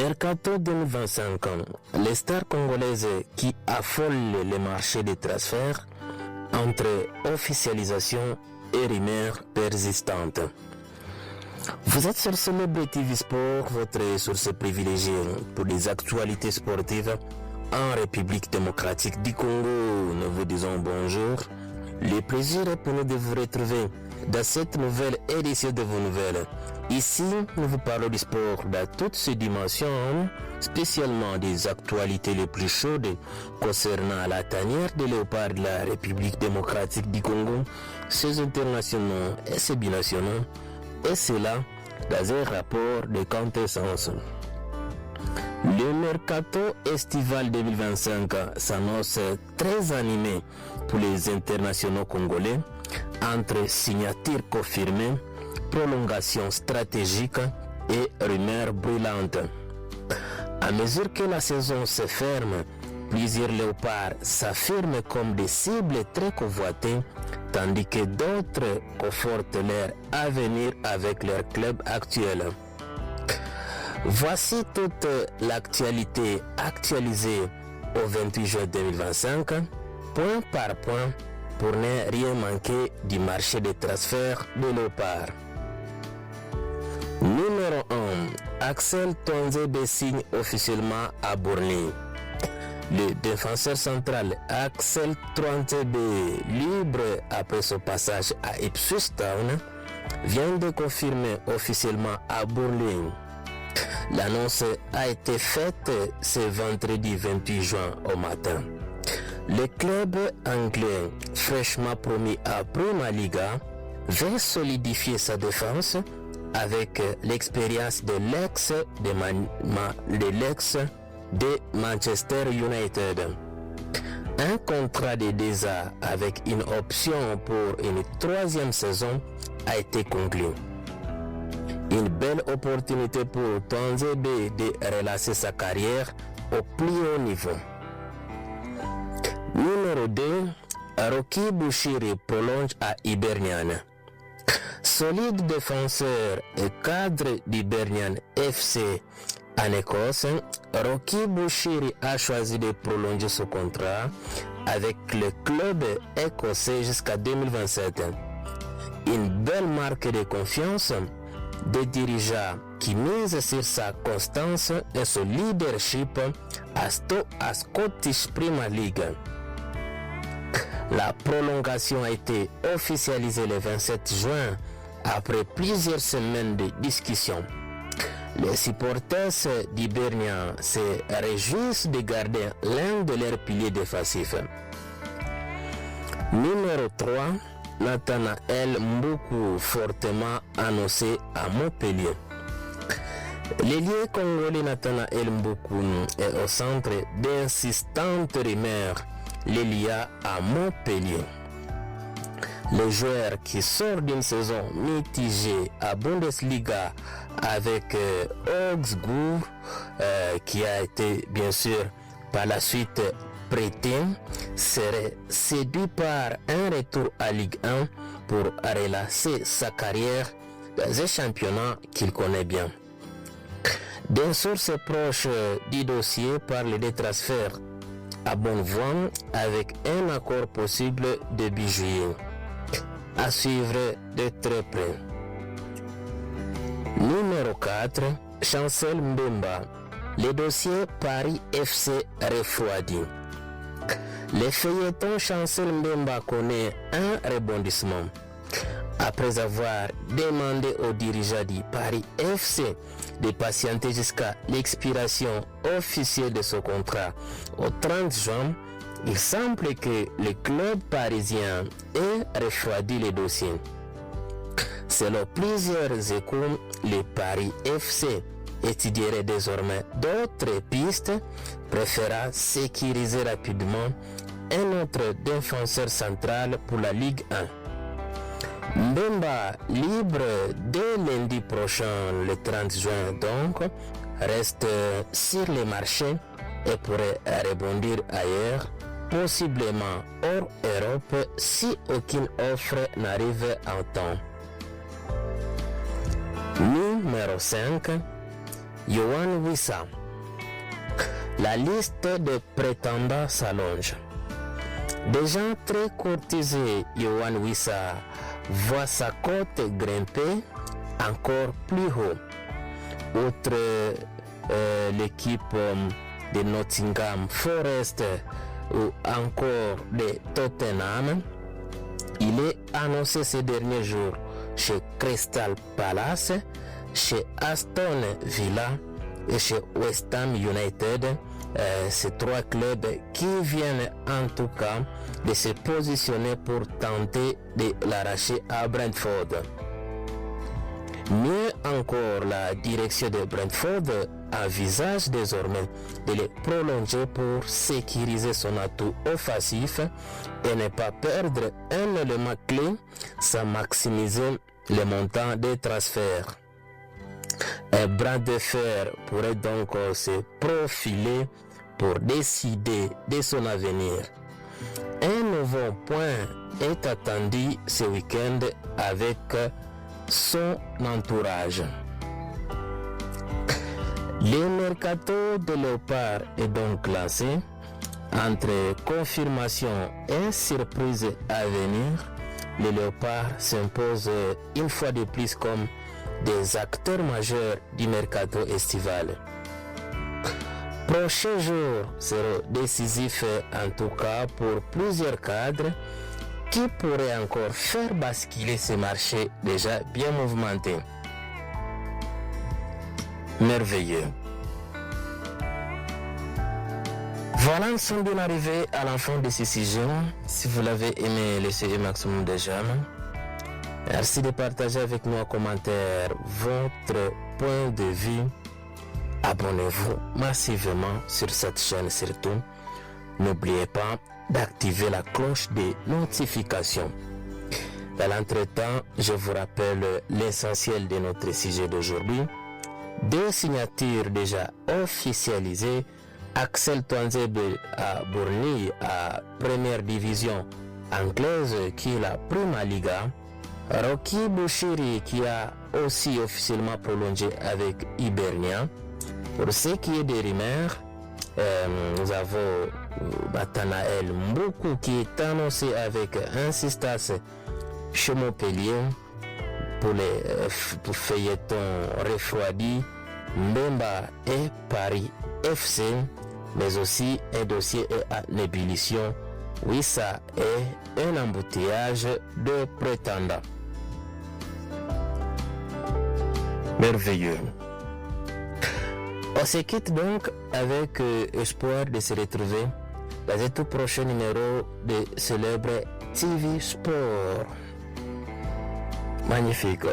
Mercato 2025, les stars congolaises qui affolent les marchés des transferts entre officialisation et rumeurs persistantes. Vous êtes sur Celebrity TV Sport, votre source privilégiée pour les actualités sportives en République démocratique du Congo. Nous vous disons bonjour. Le plaisir est pour nous de vous retrouver dans cette nouvelle édition de vos nouvelles. Ici, nous vous parlons du sport dans toutes ses dimensions, spécialement des actualités les plus chaudes concernant la tanière des léopards de la République démocratique du Congo, ses internationaux et ses binationaux, et cela dans un rapport de quintessence. Le mercato estival 2025 s'annonce très animé pour les internationaux congolais entre signatures confirmées, prolongation stratégique et rumeurs brûlantes. À mesure que la saison se ferme, plusieurs léopards s'affirment comme des cibles très convoitées, tandis que d'autres confortent leur avenir avec leur club actuel. Voici toute l'actualité actualisée au 28 juin 2025, point par point, pour ne rien manquer du marché des transferts de léopards. Numéro 1. Axel Tuanzebe signe officiellement à Bourg-en-Bresse. Le défenseur central Axel Tuanzebe, libre après son passage à Ipswich Town, vient de confirmer officiellement à Bourg-en-Bresse. L'annonce a été faite ce vendredi 28 juin au matin. Le club anglais, fraîchement promis à Prima Liga, veut solidifier sa défense avec l'expérience de l'ex de Manchester United. Un contrat de 2 ans avec une option pour une 3e saison a été conclu. Une belle opportunité pour Tuanzebe de relancer sa carrière au plus haut niveau. Numéro 2. Rocky Bushiri prolonge à Hibernian. Solide défenseur et cadre d'Hibernian FC en Écosse, Rocky Bushiri a choisi de prolonger son contrat avec le club écossais jusqu'à 2027. Une belle marque de confiance des dirigeants qui misent sur sa constance et son leadership à Scottish Premier League. La prolongation a été officialisée le 27 juin après plusieurs semaines de discussions. Les supporters d'Hibernian se réjouissent de garder l'un de leurs piliers défensifs. Numéro 3. Nathanaël Mboukou, fortement annoncé à Montpellier. L'ailier congolais Nathanaël Mboukou est au centre d'insistantes rumeurs liées à Montpellier. Le joueur qui sort d'une saison mitigée à Bundesliga avec Augsbourg, qui a été bien sûr par la suite prêté, serait séduit par un retour à Ligue 1 pour relancer sa carrière dans un championnat qu'il connaît bien. Des sources proches du dossier parlent des transferts à bonne voie avec un accord possible début juillet. À suivre de très près. Numéro 4. Chancel Mbemba. Le dossier Paris FC refroidi. Le feuilleton Chancel Mbemba connaît un rebondissement. Après avoir demandé aux dirigeants du Paris FC de patienter jusqu'à l'expiration officielle de son contrat au 30 juin, il semble que le club parisien ait refroidi le dossier. Selon plusieurs échos, le Paris FC étudierait désormais d'autres pistes, préférant sécuriser rapidement un autre défenseur central pour la Ligue 1. Mbemba, libre dès lundi prochain, le 30 juin donc, reste sur le marché et pourrait rebondir ailleurs, possiblement hors Europe si aucune offre n'arrive en temps. Numéro 5. Yohan Wissa. La liste des prétendants s'allonge. Déjà très courtisé, Yohan Wissa voit sa cote grimper encore plus haut. Outre l'équipe de Nottingham Forest ou encore de Tottenham, il est annoncé ces derniers jours chez Crystal Palace, chez Aston Villa et chez West Ham United. Ces trois clubs qui viennent en tout cas de se positionner pour tenter de l'arracher à Brentford. Mieux encore, la direction de Brentford envisage désormais de les prolonger pour sécuriser son atout offensif et ne pas perdre un élément clé sans maximiser le montant des transferts. Un bras de fer pourrait donc se profiler pour décider de son avenir. Un nouveau point est attendu ce week-end avec son entourage. Le mercato de Léopard est donc lancé. Entre confirmation et surprise à venir, les Léopards s'imposent une fois de plus comme des acteurs majeurs du mercato estival. Prochains jours seront décisifs en tout cas pour plusieurs cadres qui pourraient encore faire basculer ce marché déjà bien mouvementé. Merveilleux. Voilà, nous sommes bien arrivés à la fin de ce sujet. Si vous l'avez aimé, laissez un maximum de j'aime. Merci de partager avec nous en commentaire votre point de vue. Abonnez-vous massivement sur cette chaîne surtout. N'oubliez pas d'activer la cloche de notification. Dans l'entretemps, je vous rappelle l'essentiel de notre sujet d'aujourd'hui. Deux signatures déjà officialisées. Axel Tuanzebe à Bourni à première division anglaise qui est la Prima Liga. Rocky Bouchiri qui a aussi officiellement prolongé avec Hibernia. Pour ce qui est des rumeurs, nous avons Nathanaël Mboukou qui est annoncé avec insistance chez Montpellier pour les feuilletons refroidis, Mbemba et Paris FC, mais aussi un dossier à l'ébullition, Wissa et un embouteillage de prétendants. Merveilleux. On se quitte donc avec espoir de se retrouver dans un tout prochain numéro de Célèbre TV Sport. Magnifique.